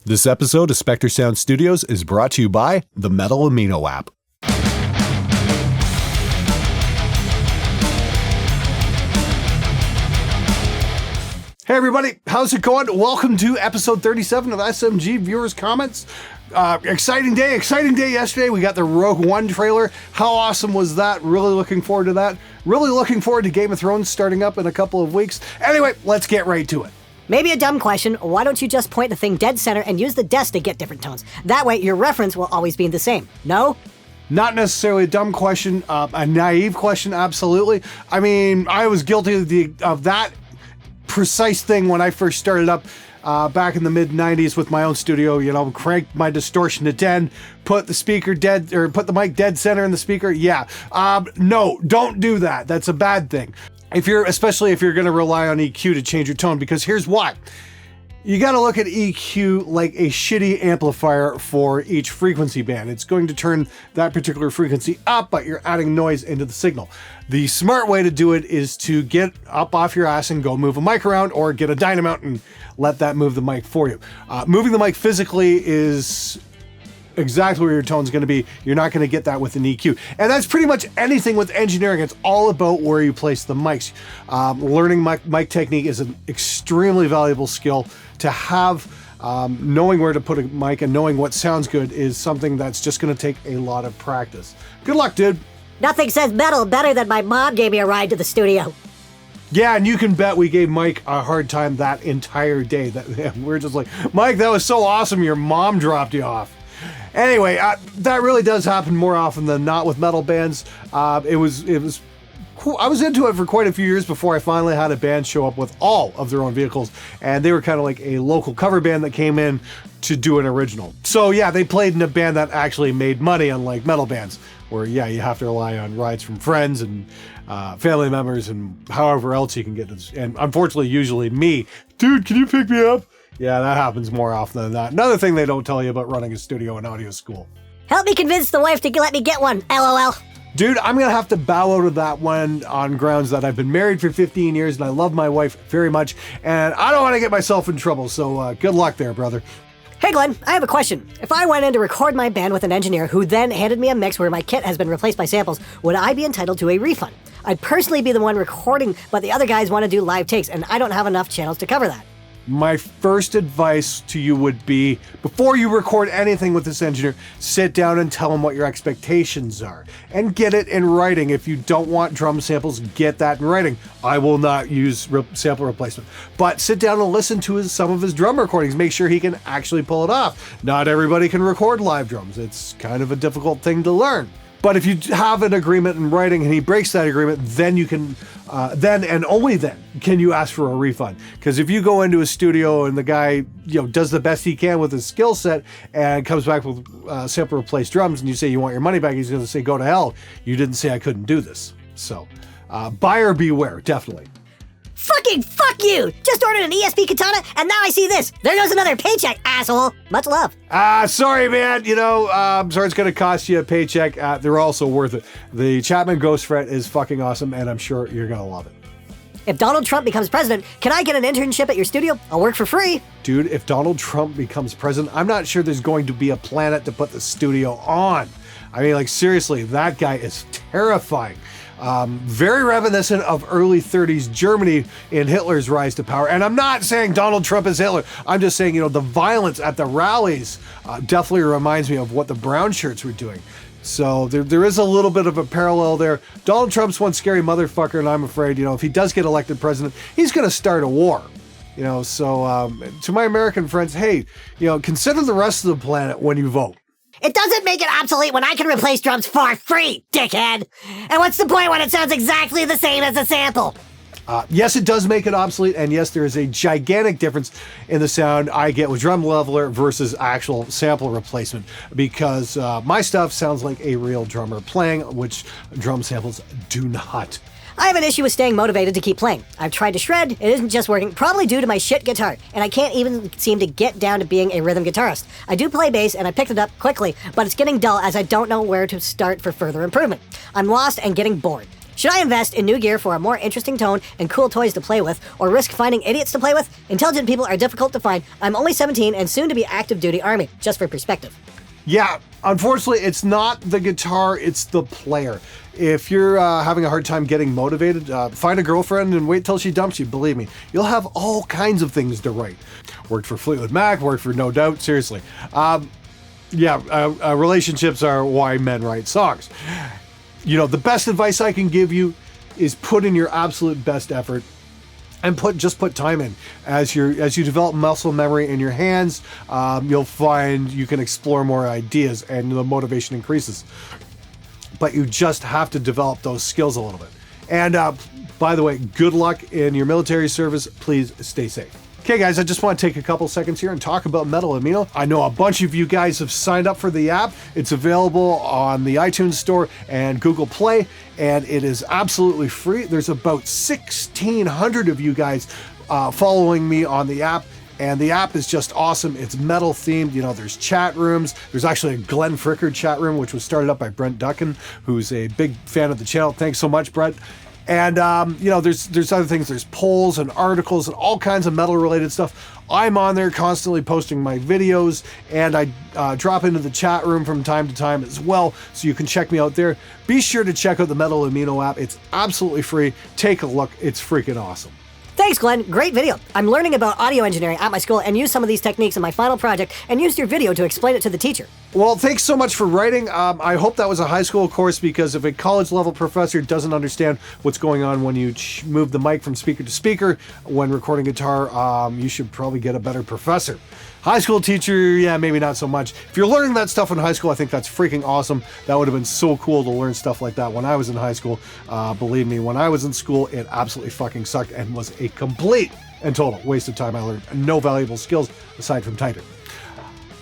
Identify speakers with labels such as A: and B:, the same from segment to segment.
A: This episode of SpectreSoundStudios is brought to you by the Metal Amino app. Hey everybody, how's it going? Welcome to episode 37 of SMG Viewers Comments. Exciting day yesterday. We got the Rogue One trailer. How awesome was that? Really looking forward to that. Really looking forward to Game of Thrones starting up in a couple of weeks. Anyway, let's get right to it.
B: Maybe a dumb question, why don't you just point the thing dead center and use the desk to get different tones? That way your reference will always be the same. No?
A: Not necessarily a dumb question, a naive question, absolutely. I mean, I was guilty of that precise thing when I first started up back in the mid-90s with my own studio. You know, cranked my distortion to 10, put the speaker dead, or put the mic dead center in the speaker. Yeah, no, don't do that. That's a bad thing. Especially if you're going to rely on EQ to change your tone, because here's why. You got to look at EQ like a shitty amplifier for each frequency band. It's going to turn that particular frequency up, but you're adding noise into the signal. The smart way to do it is to get up off your ass and go move a mic around, or get a dynamount and let that move the mic for you. Moving the mic physically is exactly where your tone's going to be. You're not going to get that with an EQ. And that's pretty much anything with engineering. It's all about where you place the mics. Learning mic technique is an extremely valuable skill to have. Knowing where to put a mic and knowing what sounds good is something that's just going to take a lot of practice. Good luck, dude.
B: Nothing says metal better than my mom gave me a ride to the studio.
A: Yeah, and you can bet we gave Mike a hard time that entire day. We're just like, Mike, that was so awesome. Your mom dropped you off. Anyway, that really does happen more often than not with metal bands. It was cool. I was into it for quite a few years before I finally had a band show up with all of their own vehicles, and they were kind of like a local cover band that came in to do an original. So yeah, they played in a band that actually made money, unlike metal bands, where yeah, you have to rely on rides from friends and family members and however else you can get this. And unfortunately, usually me, dude, can you pick me up? Yeah, that happens more often than not. Another thing they don't tell you about running a studio and audio school.
B: Help me convince the wife to let me get one, LOL.
A: Dude, I'm going to have to bow out of that one on grounds that I've been married for 15 years and I love my wife very much, and I don't want to get myself in trouble, so good luck there, brother.
B: Hey Glenn, I have a question. If I went in to record my band with an engineer who then handed me a mix where my kit has been replaced by samples, would I be entitled to a refund? I'd personally be the one recording, but the other guys want to do live takes, and I don't have enough channels to cover that.
A: My first advice to you would be, before you record anything with this engineer, sit down and tell him what your expectations are. And get it in writing. If you don't want drum samples, get that in writing. I will not use sample replacement. But sit down and listen to some of his drum recordings. Make sure he can actually pull it off. Not everybody can record live drums. It's kind of a difficult thing to learn. But if you have an agreement in writing and he breaks that agreement, then you can, then and only then can you ask for a refund. Because if you go into a studio and the guy, does the best he can with his skill set and comes back with sample replaced drums, and you say you want your money back, he's going to say, go to hell. You didn't say I couldn't do this. So, buyer beware, definitely.
B: Fucking fuck you! Just ordered an ESP katana, and now I see this. There goes another paycheck, asshole. Much love.
A: Sorry, man. I'm sorry it's going to cost you a paycheck. They're also worth it. The Chapman Ghost Fret is fucking awesome, and I'm sure you're going to love it.
B: If Donald Trump becomes president, can I get an internship at your studio? I'll work for free.
A: Dude, if Donald Trump becomes president, I'm not sure there's going to be a planet to put the studio on. I mean, like, seriously, that guy is terrifying. Very reminiscent of early 30s Germany in Hitler's rise to power. And I'm not saying Donald Trump is Hitler. I'm just saying, the violence at the rallies definitely reminds me of what the brown shirts were doing. So there is a little bit of a parallel there. Donald Trump's one scary motherfucker, and I'm afraid, if he does get elected president, he's going to start a war. So to my American friends, hey, consider the rest of the planet when you vote.
B: It doesn't make it obsolete when I can replace drums for free, dickhead! And what's the point when it sounds exactly the same as a sample?
A: Yes, it does make it obsolete, and yes, there is a gigantic difference in the sound I get with drum leveler versus actual sample replacement, because my stuff sounds like a real drummer playing, which drum samples do not.
B: I have an issue with staying motivated to keep playing. I've tried to shred, it isn't just working, probably due to my shit guitar, and I can't even seem to get down to being a rhythm guitarist. I do play bass, and I picked it up quickly, but it's getting dull as I don't know where to start for further improvement. I'm lost and getting bored. Should I invest in new gear for a more interesting tone and cool toys to play with, or risk finding idiots to play with? Intelligent people are difficult to find. I'm only 17 and soon to be active duty Army, just for perspective.
A: Yeah, unfortunately, it's not the guitar, it's the player. If you're having a hard time getting motivated, find a girlfriend and wait till she dumps you. Believe me, you'll have all kinds of things to write. Worked for Fleetwood Mac, worked for No Doubt, seriously. Relationships are why men write songs. You know, the best advice I can give you is put in your absolute best effort. And just put time in. As you develop muscle memory in your hands, you'll find you can explore more ideas and the motivation increases. But you just have to develop those skills a little bit. And by the way, good luck in your military service. Please stay safe. Okay, guys, I just want to take a couple seconds here and talk about Metal Amino. I know a bunch of you guys have signed up for the app. It's available on the iTunes Store and Google Play, and it is absolutely free. There's about 1,600 of you guys following me on the app. And the app is just awesome. It's metal themed. You know, there's chat rooms. There's actually a Glenn Frickard chat room, which was started up by Brent Duckin, who's a big fan of the channel. Thanks so much, Brent. And, there's other things. There's polls and articles and all kinds of metal related stuff. I'm on there constantly posting my videos, and I drop into the chat room from time to time as well, so you can check me out there. Be sure to check out the Metal Amino app. It's absolutely free. Take a look. It's freaking awesome.
B: Thanks, Glenn. Great video. I'm learning about audio engineering at my school and use some of these techniques in my final project and used your video to explain it to the teacher.
A: Well, thanks so much for writing. I hope that was a high school course, because if a college level professor doesn't understand what's going on when you move the mic from speaker to speaker when recording guitar, you should probably get a better professor. High school teacher, yeah, maybe not so much. If you're learning that stuff in high school, I think that's freaking awesome. That would have been so cool to learn stuff like that when I was in high school. Believe me, when I was in school, it absolutely fucking sucked and was a complete and total waste of time. I learned no valuable skills aside from typing.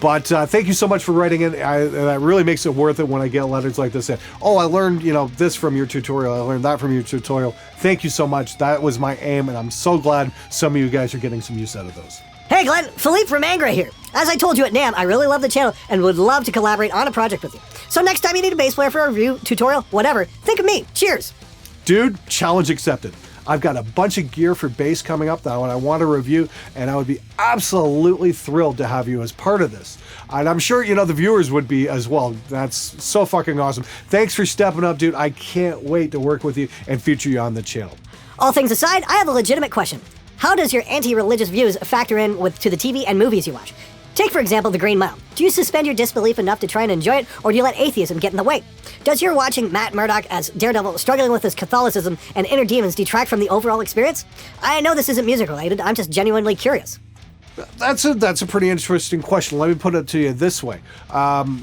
A: But thank you so much for writing it. That really makes it worth it when I get letters like this. Oh, I learned, this from your tutorial. I learned that from your tutorial. Thank you so much. That was my aim, and I'm so glad some of you guys are getting some use out of those.
B: Hey Glenn, Philippe from Angray here. As I told you at NAMM, I really love the channel and would love to collaborate on a project with you. So next time you need a bass player for a review, tutorial, whatever, think of me. Cheers.
A: Dude, challenge accepted. I've got a bunch of gear for bass coming up that I want to review, and I would be absolutely thrilled to have you as part of this. And I'm sure, the viewers would be as well. That's so fucking awesome. Thanks for stepping up, dude. I can't wait to work with you and feature you on the channel.
B: All things aside, I have a legitimate question. How does your anti-religious views factor in to the TV and movies you watch? Take, for example, The Green Mile. Do you suspend your disbelief enough to try and enjoy it, or do you let atheism get in the way? Does your watching Matt Murdock as Daredevil struggling with his Catholicism and inner demons detract from the overall experience? I know this isn't music related, I'm just genuinely curious.
A: That's a pretty interesting question. Let me put it to you this way.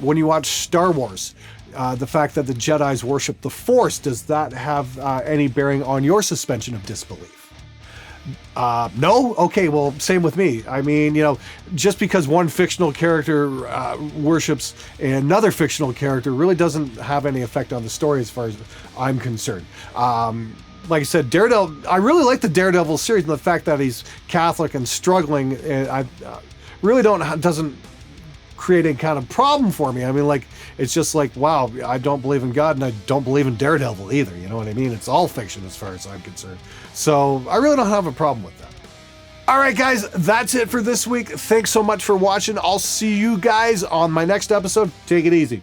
A: When you watch Star Wars, the fact that the Jedis worship the Force, does that have any bearing on your suspension of disbelief? No? Okay, well, same with me. I mean, just because one fictional character worships another fictional character really doesn't have any effect on the story as far as I'm concerned. Like I said, Daredevil, I really like the Daredevil series, and the fact that he's Catholic and struggling, I really doesn't create any kind of problem for me. I mean, it's just wow, I don't believe in God, and I don't believe in Daredevil either. You know what I mean? It's all fiction as far as I'm concerned. So I really don't have a problem with that. All right, guys, that's it for this week. Thanks so much for watching. I'll see you guys on my next episode. Take it easy.